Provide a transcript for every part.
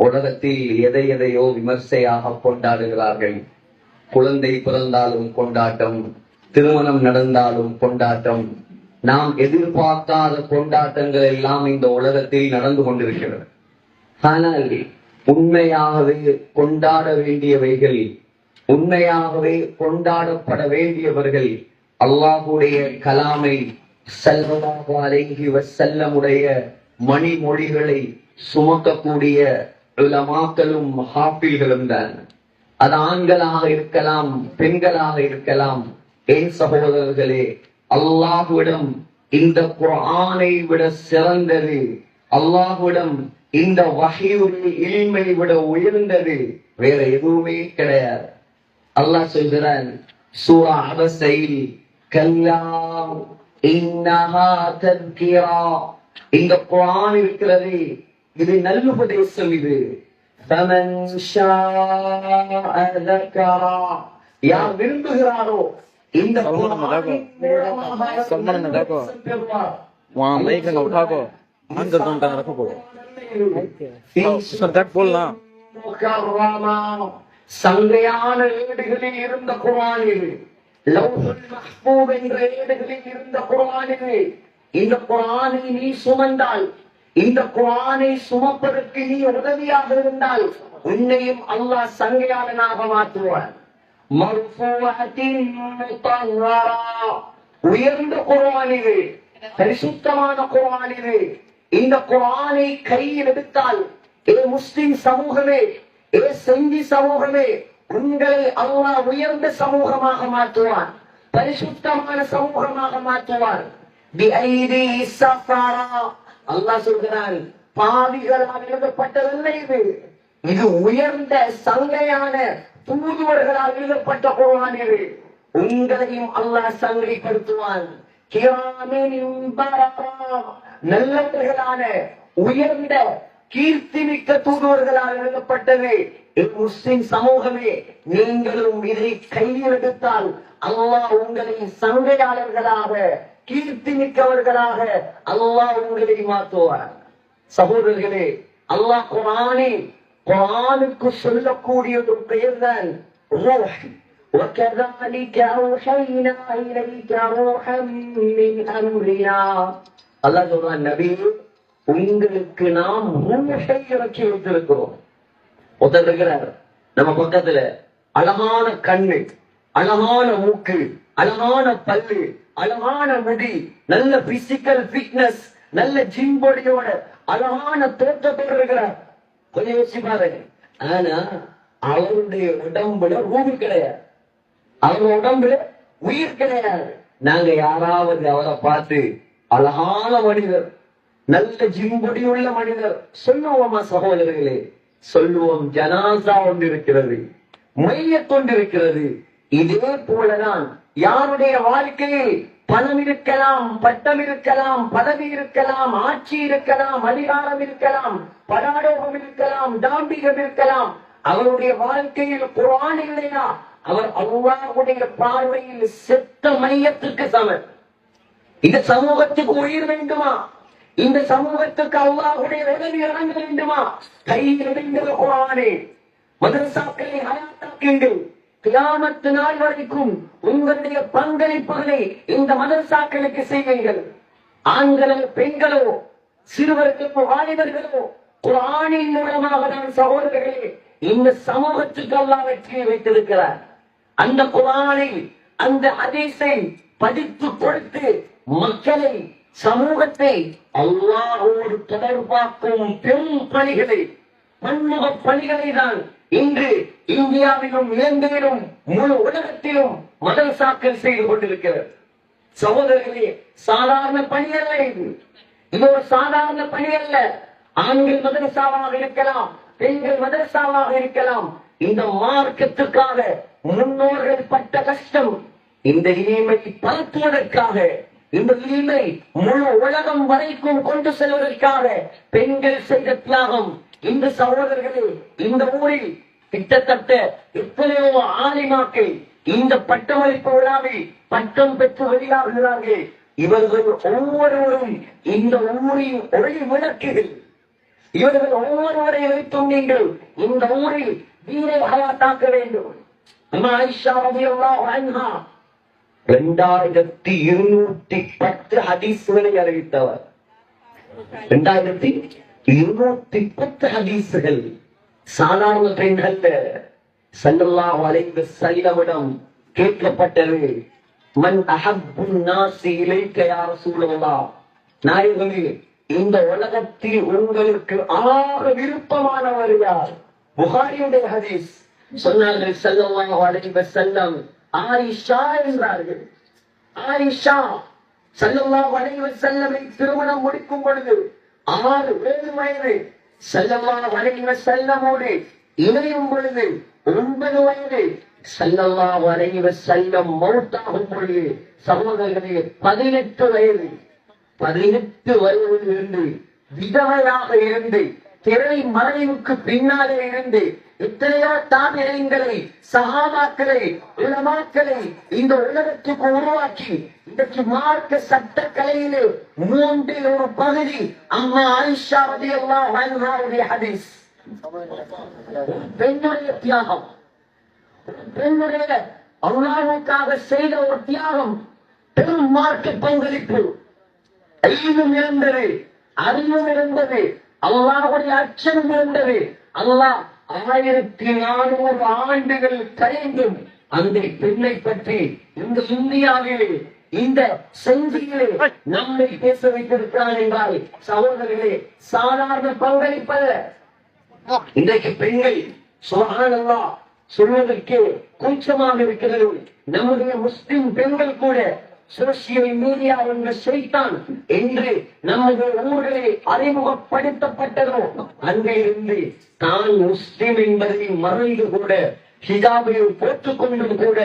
உலகத்தில் எதை எதையோ விமர்சையாக கொண்டாடுகிறார்கள். குழந்தை பிறந்தாலும் கொண்டாட்டம், திருமணம் நடந்தாலும் கொண்டாட்டம், நாம் எதிர்பார்க்காத கொண்டாட்டங்கள் எல்லாம் இந்த உலகத்தில் நடந்து கொண்டிருக்கிறது. ஆனால் உண்மையாகவே கொண்டாட வேண்டியவைகள், உண்மையாகவே கொண்டாடப்பட வேண்டியவர்கள் அல்லாஹுடைய கலாமை ஸல்லல்லாஹு அலைஹி வஸல்லமுடைய மணிமொழிகளை சுமக்கக்கூடிய உலமாக்களும் ஹாஃபில்களும் தான். அது ஆண்களாக இருக்கலாம், பெண்களாக இருக்கலாம். என் சகோதரர்களே, அல்லாஹ்விடம் இந்த குர்ஆனை விட சிறந்தது, அல்லாஹ்விடம் இந்த வஹீயுடைய இல்மை விட உயர்ந்தது வேற எதுவுமே கிடையாது. அல்லாஹ் சொல்கிறான் சூரா அபஸைல், கல்லா இன்னஹா தத்கிரா. இந்த குர்ஆன் இருக்கிறது, இது நல்லுபதேசம். இது ஃபமன் ஷாஅ ذكرா, யார் விரும்புகிறாரோ இந்த குர்ஆனை सम्मान देखो वहां माइक ना उठा को ऑन कर दो तक रखो सर तक बोलना சங்கையான ஏடுகளில் இருந்த குர்ஆன் இது. லவ்ஹுல் மஹ்பூப் என்ற ஏடுகளில் இருந்த குர்ஆன் இது. இந்த குர்ஆனை நீ சுமந்தால், இந்த குர்ஆனை சுமப்பதற்கு நீ உதவியாக இருந்தால் உன்னையும் அல்லாஹ் சங்கையாளனாக மாற்றுவான். மர்ஃபூஅத்தின் முத்தஹ்ஹரா, உயர்ந்த குர்ஆன் இது, பரிசுத்தமான குர்ஆன் இது. இந்த குர்ஆனை கையில் எடுத்தால், ஏ முஸ்லிம் சமூகமே, ஏ செஞ்சி சமூகமே, உங்களை அல்லாஹ் உயர்ந்த சமூகமாக மாற்றுவான், பரிசுத்தமான சமூகமாக மாற்றுவான். பிஐதி ஸஃபரா, அல்லாஹ் சொல்கிறான் பாவிகளால் எழுதப்பட்டதல்ல இது, இது உயர்ந்த சங்கையான தூதுவர்களால் எழுதப்பட்ட குர்ஆன் இது. உங்களையும் அல்லாஹ் சங்கைப்படுத்துவான். கிராமின் பரரா, நல்லவர்களான உயர்ந்த கீர்த்திமிக்க தூதுவர்களால் எழுதப்பட்டது. முஸ்லிம் சமூகமே, நீங்களும் இதை கையில் எடுத்தால் அல்லாஹ் உங்களை சங்கையாளர்களாக, கீர்த்திமிக்கவர்களாக அல்லாஹ் உங்களை மாற்றுவார். சகோதரர்களே, அல்லாஹ் குர்ஆனுக்கு சொல்லக்கூடிய ஒரு பெயர் தான் ரூஹ். وَكَذَلِكَ أَوْحَيْنَا إِلَيْكَ رُوحًا مِنْ أَمْرِنَا. அல்லாஹ் சொல்றான், நபி, உங்களுக்கு நாம் ரூஹை இறக்கி வைத்திருக்கிறோம். ஒருத்தர் இருக்கிறார் நம்ம பக்கத்துல, அழகான கண்ணு, அழகான மூக்கு, அழகான பல்லு, அழகான முடி, நல்ல பிசிக்கல் ஃபிட்னஸ், நல்ல ஜிம் பாடியோட அழகான தோற்றத்தோடு இருக்கிறார். கொஞ்சம் யோசிச்சு பாருங்க. ஆனா அவருடைய உடம்புல ரூஹ் கிடையாது, அவர் உடம்புல உயிர் கிடையாது. நாங்க யாராவது அவரை பார்த்து அழகான மனிதர், நல்ல ஜிம்படி உள்ள மனிதர் சொல்லுவோமா சகோதரர்களே? சொல்லுவோம். ஜனாசா ஒன்று இருக்கிறது, மையத் ஒன்று இருக்கிறது. இதே போலதான் யாருடைய வாழ்க்கையில் பணம் இருக்கலாம், பட்டம் இருக்கலாம், பதவி இருக்கலாம், ஆட்சி இருக்கலாம், அதிகாரம் இருக்கலாம், படாடோகம் இருக்கலாம், தாம்பிகம் இருக்கலாம், அவருடைய வாழ்க்கையில் குர்ஆன் இல்லையா, அவர் அல்லாஹ்வுடைய பார்வையில் செத்த மையத்துக்கு சமம். இந்த சமூகத்துக்கு உயிர் வேண்டுமா? இந்த சமூகத்துக்கு அல்லாஹ்வுடைய உதவி இறங்க வேண்டுமா? கையில் எடுங்கள் குர்ஆனை, மதரசாக்களை ஹயாத்தாக்குங்கள். கியாமத் நாள் வரைக்கும் உங்களுடைய பங்களிப்புகளை இந்த மதரசாக்களுக்கு செய்வீர்கள். ஆண்களோ பெண்களோ சிறுவர்களோ வாலிபர்களோ குர்ஆனின் மூலமாக தான் சகோதரர்களே இந்த சமூகத்துக்கு அல்லாஹ் வெற்றியை வைத்திருக்கிறார். அந்த குர்ஆனை, அந்த ஹதீஸை படித்து கொடுத்து மக்களை, சமூகத்தை அல்லாஹ்வோடு தொடர்பாக்கும் பெரும் பணிகளை, பன்முக பணிகளை தான் இன்று இந்தியாவிலும் இலங்கையிலும் முழு உலகத்திலும் மதரசாக்கள் செய்து கொண்டிருக்கிறது. சகோதரர்களே, சாதாரண பணி அல்ல இது. இது ஒரு சாதாரண பணி அல்ல. ஆண்கள் மதரசாவாக இருக்கலாம், பெண்கள் மதரசாவாக இருக்கலாம். இந்த மார்க்கத்துக்காக முன்னோர்கள் பட்ட கஷ்டம், இந்த இல்மை பரப்புவதற்காக, இந்த இல்மை முழு உலகம் வரைக்கும் கொண்டு செல்வதற்காக பெண்கள் செய்த தியாகம். இந்த சகோதரர்களே, இந்த ஊரில் கிட்டத்தட்ட எத்தனையோ ஆலிமாக்கள் இந்த பட்டமளிப்பு விழாவில் பட்டம் பெற்று வெளியாகிறார்கள். இவர்கள் ஒவ்வொருவரும் இந்த ஊரின் ஒளி விளக்குகள். இவர்கள் ஒவ்வொருவரை வைத்தும் நீங்கள் இந்த ஊரில் வீரை ஹயாத்தாக்க வேண்டும். ஆயிஷா ரலியல்லாஹு அன்ஹா 2210 ஹதீஸ்களை அறிவித்தவர். 2210 ஹதீஸ்கள் சாதாரண பெண்கள் ஸல்லல்லாஹு அலைஹி வஸல்லம் கேட்கப்பட்டது. மன் அஹப்புன் நாஸி இலைக யா ரசூலல்லாஹ், நாயகமே இந்த உலகத்தில் உங்களுக்கு ஆக விருப்பமானவர் யார்? புகாரியுடைய ஹதீஸ். சொன்னார்கள் ஸல்லல்லாஹு அலைஹி வஸல்லம் ஆயிஷா என்றார்கள். ஆயிஷா ஸல்லல்லாஹு அலைஹி வஸல்லமை திருமணம் முடிக்கும் பொழுது 6-7 வயது, ஸல்லல்லாஹு அலைஹி வஸல்லமோடு இணையும் பொழுது 9 வயது, ஸல்லல்லாஹு அலைஹி வஸல்லம் மௌத்தாகும் பொழுது சகோதரர்களே 18 வயது. 18 வயதில் இருந்து விதவையாக இருந்து திரை மறைவுக்கு பின்னாலே இருந்து எத்தனையோ தாபியங்களை, சஹாபாக்களை, உலமாக்களை இந்த உலகத்துக்கு உருவாக்கி இன்றைக்கு மார்க்க சட்ட கலையிலே 1/3 பகுதி அம்மா ஆயிஷா ரலியல்லாஹு அன்ஹாவுடைய ஹதீஸ். பெண்ணுடைய தியாகம், பெண்ணுடைய அல்லாஹ்வுக்காக செய்த ஒரு தியாகம், பெரும் மார்க்க பங்களிப்பு. அறிவும் இருந்தது, அறிவும் இருந்தது, அல்லாஹ்வுடைய அச்சம் இருந்தது. அல்லாஹ் 1400 ஆண்டுகள் கழிந்தும் அந்த பெண்ணை பற்றி இந்த இந்தியாவிலே இந்த செஞ்சியிலே நம்மை பேச வைத்திருக்கிறான் என்றால் சகோதரர்களே சாதாரண பங்களிப்பல்ல. இன்றைக்கு பெண்கள் சுப்ஹானல்லாஹ் சொல்வதற்கு கூச்சமாக இருக்கிறது. நம்முடைய முஸ்லிம் பெண்கள் கூட சோசியல் மீடியா என்ற செய்தான் என்று நமது ஊர்களை அறிமுகப்படுத்தப்பட்டதோ அன்றிலிருந்து தான் முஸ்லிம் என்பதை மறந்து கூட ஹிஜாபை போட்டுக் கொண்டும் கூட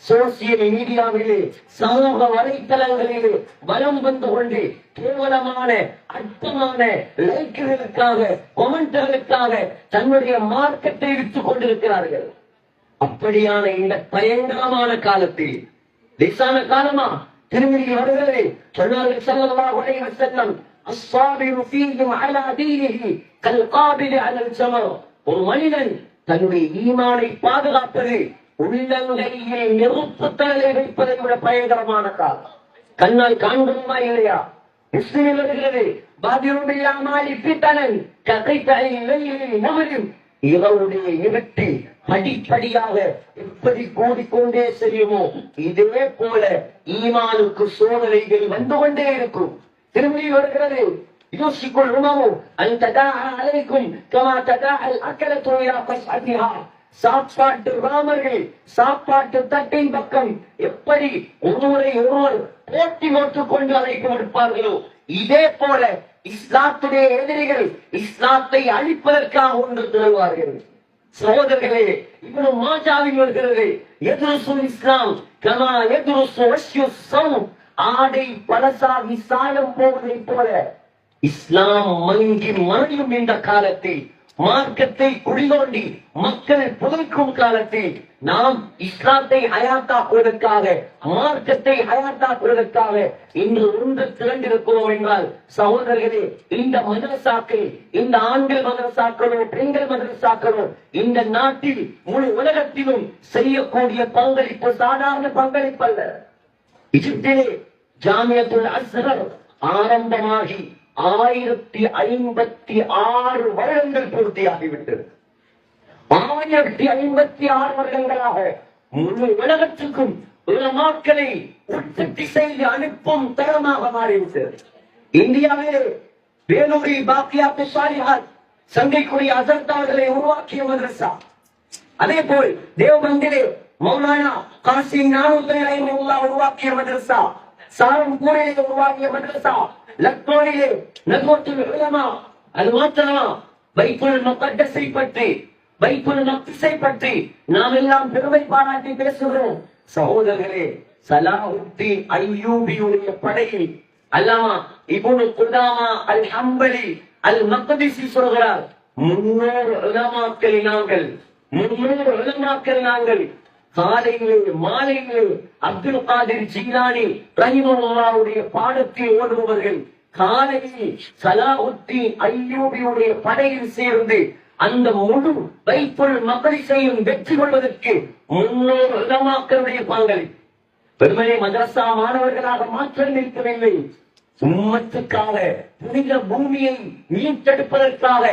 சோசியல் மீடியாவிலே சமூக வலைத்தளங்களிலே வலம் வந்து கொண்டு கேவலமான அற்பமான லைக்குகளுக்காக கொமெண்ட்களுக்காக தன்னுடைய மார்க்கத்தை விட்டுக் கொண்டிருக்கிறார்கள். அப்படியான இந்த பயங்கரமான காலத்தில் லேசான காலமா திருமணி வருகிறது. சொன்னார்கள் ஸல்லல்லாஹு அலைஹி வஸல்லம் அஸ்ஸாபிரு ஃபீஹிம் அலா தீனிஹி கல் காபிலி அலல் ஜமர். ஒரு மனிதன் தன்னுடைய ஈமானை பாதுகாப்பது உள்ளங்கையில் நெருப்பு தழலை வைப்பதை விட பயங்கரமான காலம். கண்ணால் காண்கிறோமா இல்லையா? முஸ்லிமில் வருகிறது பாதிருடைய அமாலி ஃபிதனன் ககைதஇ லைலில் நஹரிம். இவருடைய இருட்டு படிப்படியாக எப்படி கூடிக்கொண்டே செல்லுமோ இதே போல ஈமானுக்கு சோதனைகள் வந்து கொண்டே இருக்கும். திரும்பி வருகிறது யோசிக்குள் உணவு அந்த அலைக்கும் கமா ததால் அக்கலத்து இலா கஸ்அதிஹா. சாப்பாட்டு ராமர்கள் சாப்பாட்டு தட்டின் பக்கம் எப்படி ஒருவரை ஒருவர் போட்டி போட்டுக் கொண்டு அழைப்பு விடுப்பார்களோ இதே போல இஸ்லாத்துடைய எதிரிகள் இஸ்லாத்தை அழிப்பதற்காக ஒன்று திரள்வார்கள். சகோதரர்களே, இவ்வளவு மாஜாவில் வருகிறது எதுருசுல் இஸ்லாம் கமா எதுருசு வஷ்யு ஸௌம். ஆடை பலசாகி சாயம் போவதை போல இஸ்லாம் மங்கி மறையும் இந்த காலத்தில், மார்க்கத்தை குடிதோண்டி மக்கள் புதைக்கும் காலத்தில் நாம் இஸ்லாத்தை ஹயாத்தாக்குவதற்காக, மார்க்கத்தை ஹயாத்தாக்குவதற்காக இன்று ஒன்று திரண்டிருக்கிறோம் என்றால் சகோதரர்களே, இந்த மதரசாக்கள், இந்த ஆண்கள் மதரசாக்களோ பெண்கள் மதரசாக்களோ இந்த நாட்டில் முழு உலகத்திலும் செய்யக்கூடிய பங்களிப்பு சாதாரண பங்களிப்பு அல்ல. இஜிப்திலே ஜாமியத்துல் அஸ்ஹர் ஆரம்பமாகி 1056 வருடங்கள் பூர்த்தியாகிவிட்டது. 1056 வருடங்களாக முழு உலகத்துக்கும் உலமாக்களை உற்பத்தி செய்து அனுப்பும் தரமாக மாறிவிட்டது. இந்தியாவிலே வேலூரில் பாக்கியாத்து ஸாலிஹாத் சங்கைக்குரிய அசர்தார்களை உருவாக்கிய மதரசா, அதே போல் தேவபந்திலே மௌலானா காசிம் நானூத்துரை உருவாக்கிய மதரசா, சாரம்பூரிலே உருவாக்கிய மதரசா, லக்னோவிலே நஜ்வத்துல் உலமா. அது மாத்திரமா பைத்துல் முகத்தஸை பற்றி, பைத்துல் மக்தஸை பற்றி நாம் எல்லாம் பெருமை பாராட்டி பேசுகிறோம். சகோதரர்களே, சலாஹுத்தீன் அய்யூபியுடைய படையில் அல்லாமா இப்னு குதாமா அல் ஹம்பலி அல் மக்திசி சொல்கிறார், 300 உலமாக்கள் நாங்கள், 300 உலமாக்கள் நாங்கள். காலையிலே மாலையிலே அப்துல் காதிர் ஜீலானி ரஹிமஹுல்லாஹ்வுடைய பாடத்தில் ஓடுபவர்கள் காலையில் சலாஹுத்தீன் அய்யூபியுடைய படையில் சேர்ந்து அந்த முழு பைத்துல் மக்ரிஸையும் வெற்றி கொள்வதற்கு முன்னோர் உலமாக்களுடைய பங்களிப்பு. பெருமனை மதரசா மாணவர்களாக மாற்றம் நிற்கவில்லை, உம்மத்துக்காக புனித பூமியை மீட்டெடுப்பதற்காக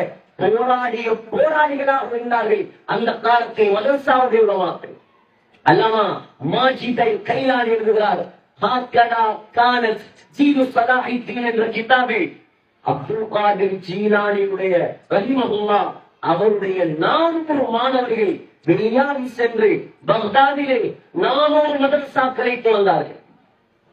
போராடிய போராளிகளாக இருந்தார்கள் அந்த காலத்தில் மதரசாவுடைய உலமாக்கள். அல்லாமா மாஜித் கைலானி எழுதுகிறார், ஹாக்கடா கானத் ஜீது ஸலாஹுத்தீன் என்ற கிதாபில் அப்துல் காதிர் ஜீலானியுடைய ரஹிமஹுல்லாஹ் அவருடைய 400 மாணவர்கள் வெளியாகி சென்று பக்தாதிலே 400 மதரசாக்களை திறந்தார்கள்.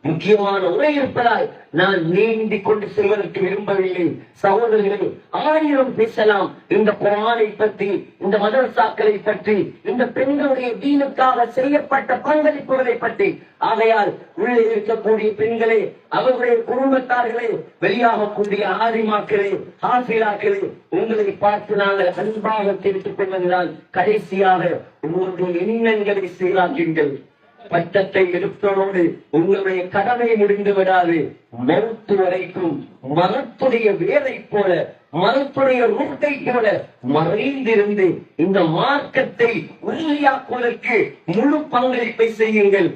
முக்கியமான உரை இருப்பதால் நான் நீந்தி கொண்டு செல்வதற்கு விரும்பவில்லை. சகோதரர்களே, 1000 பேசலாம் இந்த குர்ஆனை பற்றி, இந்த மதரசாக்களை பற்றி, இந்த பெண்களுடைய தீனுக்காக செய்யப்பட்ட பங்களிப்புகளை பற்றி. ஆகையால் உள்ளே இருக்கக்கூடிய பெண்களே, அவர்களுடைய குடும்பத்தார்களே, வெளியாகக்கூடிய ஆலிமாக்களே, ஹாஃபிலாக்களே, உங்களை பார்த்து நாங்கள் அன்பாக தெரிவித்துக் கொள்வதுதான் கடைசியாக உங்களுடைய எண்ணங்களை சீராக்குங்கள். பட்டத்தை எடுப்பதோடு உங்களுடைய கடமை முடிந்து விடாது. மருத்து வரைக்கும் மரத்துடைய வேரை போல, மரத்துடைய ரூட்டை போல மறைந்திருந்து இந்த மார்க்கத்தை உறுதியாக்குவதற்கு முழு பங்களிப்பை செய்யுங்கள்.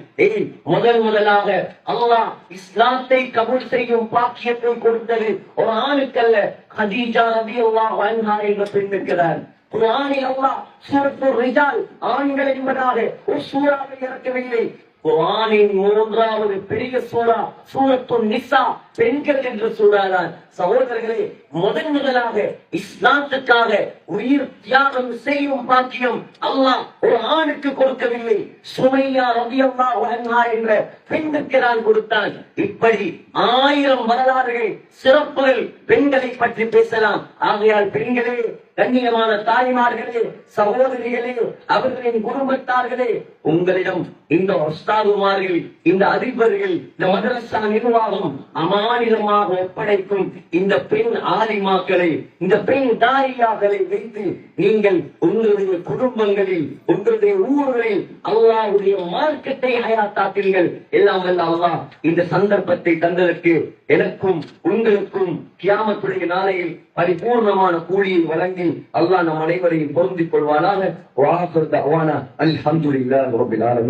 முதலாக அல்லாஹ் இஸ்லாத்தை கபூல் செய்யும் பாக்கியத்தை கொடுத்தது ஒரு ஆணுக்கல்ல, கதீஜா ரலியல்லாஹு அன்ஹா என்ற பெண்ணுக்கிறார். குர்ஆனில் அல்லாஹ் சூரத்துர் ரிஜால் ஆண்கள் என்பதாக ஒரு சூறாவை இறக்கவில்லை. குர்ஆனின் 3வது பெரிய சூரா சூரத்துன் நிசா, பெண்கள் என்ற சூறாதான். சகோதரர்களே, முதலாக இஸ்லாத்துக்காக உயிர் தியாகம் செய்யும் பாக்கியம் அல்லாஹ் ஒரு ஆணுக்கு கொடுக்கவில்லை, சுமையா ரலியல்லாஹு அன்ஹா என்ற பெண்ணுக்கு தான் கொடுத்தான். இப்படி 1000 வரலாறுகள், சிறப்புகள் பெண்களை பற்றி பேசலாம். ஆகையால் பெண்களே, கண்ணியமான தாய்மார்களே, சகோதரிகளே, அவர்களின் குடும்பத்தார்களே, உங்களிடம் இந்த உஸ்தாதுமார்கள், இந்த அதிபர்கள், இந்த மதரசா நிர்வாகம் அமானிதமாக ஒப்படைக்கும் இந்த பெண் ஆலிமாக்களை, இந்த பெண் தாரியாக்களை வைத்து நீங்கள் உங்களுடைய குடும்பங்களில், உங்களுடைய ஊர்களில் அல்லாஹ்வுடைய மார்க்கத்தை ஹயாத்தாக்குங்கள். எல்லாம் வல்ல அல்லாஹ் இந்த சந்தர்ப்பத்தை தந்ததற்கு எனக்கும் உங்களுக்கும் கியாமத்துடைய நாளையில் பரிபூர்ணமான கூலியை வழங்கி அல்லாஹ் நம் அனைவரையும் பொருந்திக் கொள்வானாக. அல்ஹம்துலில்லாஹி ரப்பில் ஆலமீன்.